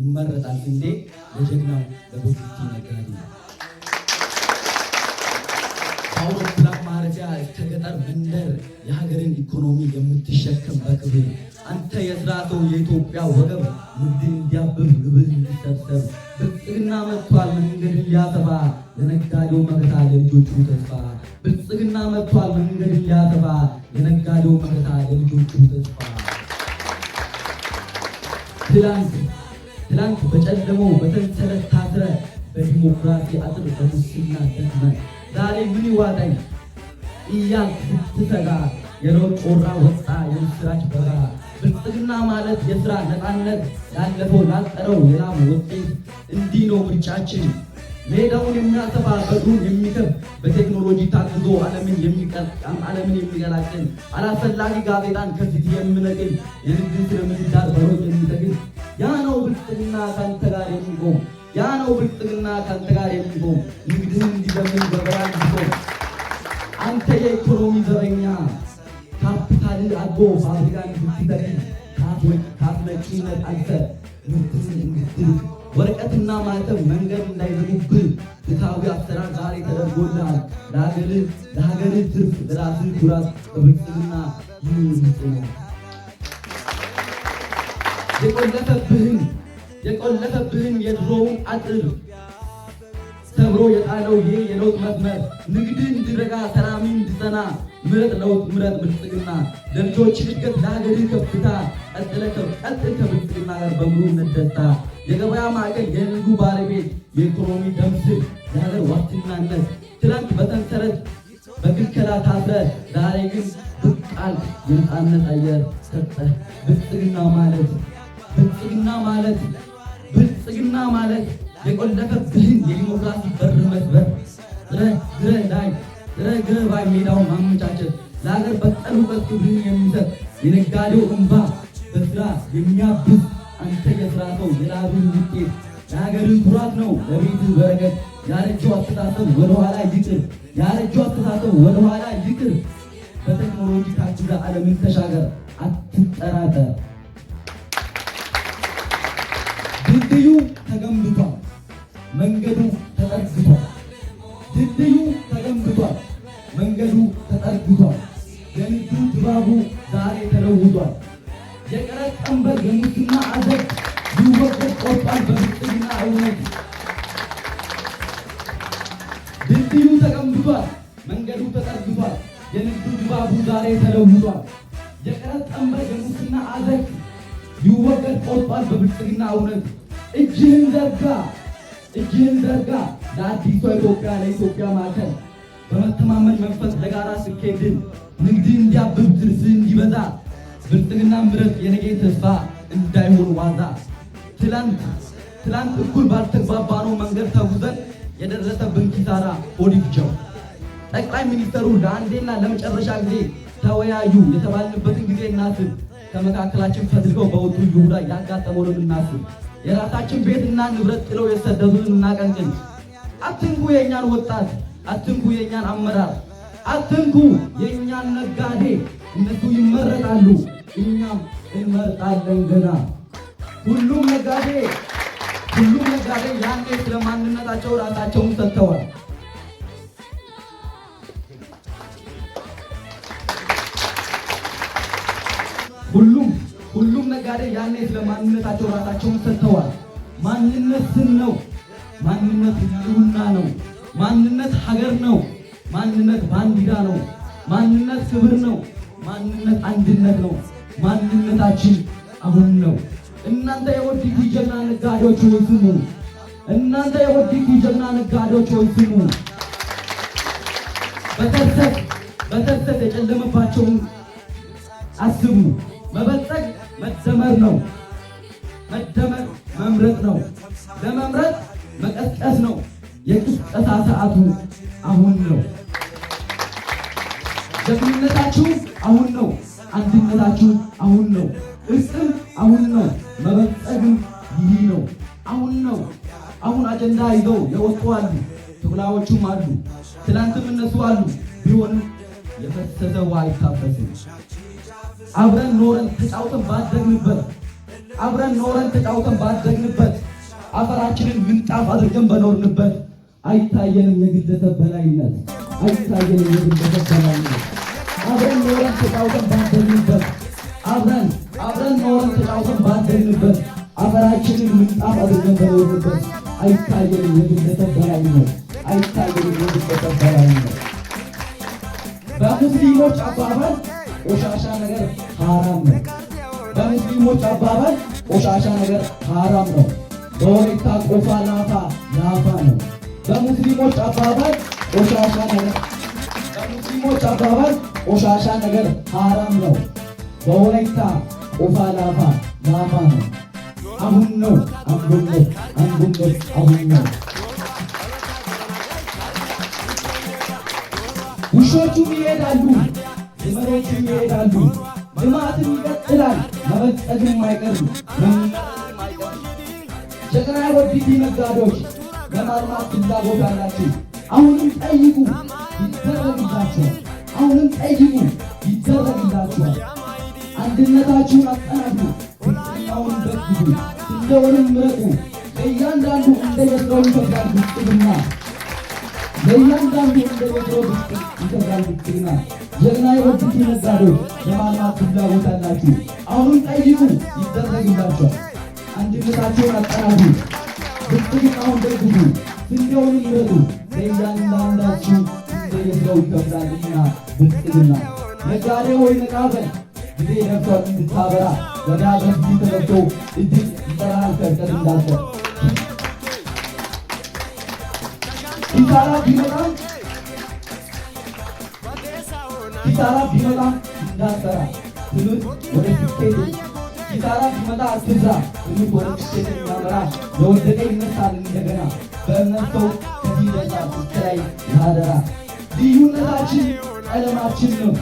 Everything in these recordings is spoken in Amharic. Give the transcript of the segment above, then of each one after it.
ይመረጣል እንዴ ለጀግናው ለቦቲቲ ነጋዴ። አውሮፕላን ማረፊያ እስከ ገጠር መንደር የሀገርን ኢኮኖሚ የምትሸከም በክብር አንተ የስራ ሰው የኢትዮጵያ ወገብ ንግድን እንዲያብብ ግብር እንዲሰበሰብ ብልጽግና መጥቷል መንገድ ሊያሰፋ ለነጋዴው መከታ ለልጆቹ ተስፋ ብልጽግና መጥቷል መንገድ ሊያሰፋ ለነጋዴው መከታ ለልጆቹ ተስፋ። ትላንት በጨለመው በሰንሰለት ታስረ በዲሞክራሲ አጥር በሙስና ደክመ ዛሬ ምን ይዋጣኝ እያልክ ስትሰጋ የለውጥ ጮራ ወጣ የምስራች በራ። ብልጽግና ማለት የሥራ ነፃነት ያለፈው ላጠረው የላም ውጤት እንዲህ ነው ምርጫችን ሜዳውን የሚያሰፋ በሩን የሚከብ በቴክኖሎጂ ታግዞ ዓለምን የሚቀላቅል አላስፈላጊ ጋዜጣን ከፊት የምነቅል የንግድ ስነ ምህዳር በሮች የሚተግል ያ ነው ብልጽግና ካንተ ጋር የሚቆም ያ ነው ብልጽግና ካንተ ጋር የሚቆም ንግድህን እንዲዘምን ገበያ እንዲቆም አንተ የኢኮኖሚ ዘበኛ ካፒታል አድጎ ፋብሪካን እንድትተክል ካፍነጭነት አንተ ምርትን እንድትል ወረቀትና ማተብ መንገድ እንዳይዘጉብህ ፍትሃዊ አሰራር ዛሬ ተደርጎልሃል። ለሀገርህ ትርፍ ለራስህ ኩራት በብልጽግና ይኑር። የቆለፈብህን የድሮውን አጥር ሰብሮ የጣለው ይሄ የለውጥ መስመር ንግድህ እንዲረጋ ሰላም እንዲጸና ምረጥ ለውጥ ምረጥ ብልጽግና ለልጆች እድገት ለሀገርህ ከፍታ ቀጥል ከብልጽግና ጋር በሙሉነት ደስታ የገበያ ማዕከል የንግዱ ባለቤት የኢኮኖሚ ደምስር የሀገር ዋስትናነት ትላንት በሰንሰለት በክልከላ ታስረ ዛሬ ግን ብቅ አልክ የነፃነት አየር ሰጠህ። ብልጽግና ማለት የቆለፈብህን የዲሞክራሲ በር መስበር ግረ ባይ ሜዳውን ማመቻቸት ለሀገር በቀል እውቀት ክብርህን የሚሰጥ የነጋዴው እንባ በስራ የሚያብስ አንተ የስራ ሰው የላብህ ውጤት የሀገርህ ኩራት ነው ለቤትህ በረከት። ያረጀው አስተሳሰብ ወደኋላ ይቅር በቴክኖሎጂ ታግዘ ዓለምን ተሻገር አትጠራጠር። ድልድዩ ተገንብቷል መንገዱ ተጠርግቷል የንግዱ ድባቡ ዛሬ ተለውጧል። የቀረጥ ቀንበር የሙስና አዘቅት ሊወገድ ቆርጧል በብልጽግና እውነት። ድልድዩ ተገንብቷል መንገዱ ተጠርግቷል የንግዱ ድባቡ ዛሬ ተለውጧል። የቀረጥ ቀንበር የሙስና አዘቅት ሊወገድ ቆርጧል በብልጽግና እውነት። እጅህን ዘርጋ ለአዲሷ ኢትዮጵያ ለኢትዮጵያ ማዕከል በመተማመን መንፈስ ለጋራ ስኬትን ንግድ እንዲያብብ ትርፍህ እንዲበዛ ብልጽግና ምረጥ የነገ ተስፋ እንዳይሆን ዋዛ። ትላንት እኩል ባልተግባባነው መንገድ ተጉዘን የደረሰብን ኪሳራ ኦዲፍቸው ጠቅላይ ሚኒስተሩ ለአንዴና ለመጨረሻ ጊዜ ተወያዩ የተባልንበትን ጊዜ እናስብ። ከመካከላችን ፈትልገው በወጡ ይሁዳ ያጋጠመውን እናስብ። የራሳችን ቤትና ንብረት ጥለው የሰደዱን እናቀንቅን። አትንኩ የእኛን ወጣት፣ አትንኩ የእኛን አመራር፣ አትንኩ የእኛን ነጋዴ። እነሱ ይመረጣሉ እኛም እንመርጣለን ገና። ሁሉም ነጋዴ ያኔ ስለማንነታቸው ራሳቸውን ሰጥተዋል። ሁሉም ነጋዴ ያኔ ስለማንነታቸው ራሳቸውን ሰጥተዋል። ማንነት ስም ነው። ማንነት ህልውና ነው። ማንነት ሀገር ነው። ማንነት ባንዲራ ነው። ማንነት ክብር ነው። ማንነት አንድነት ነው። ማንነታችን አሁን ነው። እናንተ የወዲት ጀግና ነጋዴዎች ሆይ ስሙ። እናንተ የወዲት ጀግና ነጋዴዎች ሆይ ስሙ። በተርሰት የጨለመባቸውን አስቡ። መበልጸግ መደመር ነው። መደመር መምረጥ ነው። ለመምረጥ መቀስቀስ ነው። የቅስቀሳ ሰዓቱ አሁን ነው። ጀግንነታችሁ አሁን ነው። አንድነታችሁ አሁን ነው። እርቅም አሁን ነው። መበልጸግም ይህ ነው። አሁን ነው። አሁን አጀንዳ ይዘው የወጡ አሉ፣ ተኩላዎቹም አሉ፣ ትናንትም እነሱ አሉ። ቢሆንም የፈሰሰ ውሃ አይታፈስም። አብረን ኖረን ተጫውተን ባደግንበት አፈራችንን ምንጣፍ አድርገን በኖርንበት አይታየንም የግለሰብ በላይነት፣ አይታየንም የግለሰብ በላይነት። አብረን ኖረን ተጫውተን ባደግንበት አብረን ኖረን ተጫውተን ባደግንበት አፈራችንን ምንጣፍ አድርገን በኖርንበት አይታየንም የግለሰብ በላይነት፣ አይታየንም የግለሰብ በላይነት። በሙስሊሞች አባባል ቆሻሻ ነገር ሐራም ነው። በሙስሊሞች አባባል ቆሻሻ ነገር ሐራም ነው። በወላይታ ቆፋ ላፋ ነው። በሙስሊሞች አባባል ቆሻሻ ነገር ሐራም ነው። በወላይታ ቆፋ ላፋ ነው። አሁን ነው አንዱነት አሁን ነው። ውሾቹም ይሄዳሉ፣ ግመሎቹም ይሄዳሉ፣ ልማትም ይቀጥላል፣ መበልጸግም አይቀርም። ጀግና የወዲት ነጋዴዎች ለማልማት ፍላጎት አላችሁ። አሁንም ጠይቁ ይደረግላችኋል። አንድነታችሁን አጠናክሩ፣ ብልጽግናውን ደግፉ፣ ስንዴውንም ምረጡ። ለእያንዳንዱ እንደ የስራው ይከፍላል ብልጽግና። ጀግና የወዲት ነጋዴዎች ለማልማት ፍላጎት አላችሁ። አሁንም ጠይቁ ይደረግላችኋል። አንድነታችሁን አጠናክሩ፣ ብልጽግናውን ደግፉ፣ ስንዴውንም ምረጡ። ለእያንዳንዳችሁ እንደ የስራው ይከፍላልና ብልጽግና። ነጋዴ ሆይ ንቃ በል፣ ጊዜ ደርሷል እንድታበራ። ወደ አገር ፊት ተገብቶ እጅግ ይጠራሃል ከርቀት እንዳትቀር። ኪሳራ ቢመጣ እንዳትፈራ፣ ትምህርት ወደ ስኬት። ኪሳራ ቢመጣ አትፍራ፣ ትምህርት ወደ ስኬት የሚያመራ። ለወደቀ ይነሳል እንደገና፣ በእምነት ሰው ከዚህ ይደርሳል እስከ ላይ ያደራ። ልዩነታችን ቀለማችን ነው።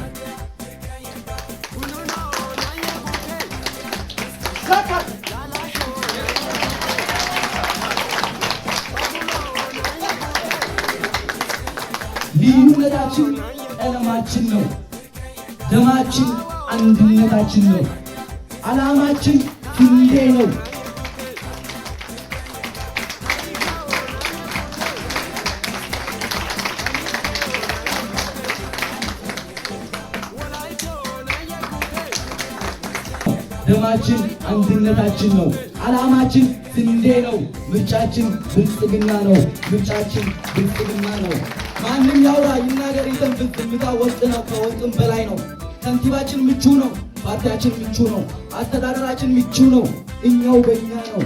ልዩነታችን ቀለማችን ነው። ደማችን አንድነታችን ነው። ዓላማችን ስንዴ ነው። ደማችን አንድነታችን ነው። ዓላማችን ስንዴ ነው። ምርጫችን ብልጽግና ነው። ማንም ያውራ ይናገር ይተንፍስ፣ ዝምታ ወጥ ነው፣ ከወጥም በላይ ነው። ከንቲባችን ምቹ ነው፣ ፓርቲያችን ምቹ ነው፣ አስተዳደራችን ምቹ ነው። እኛው በእኛ ነው።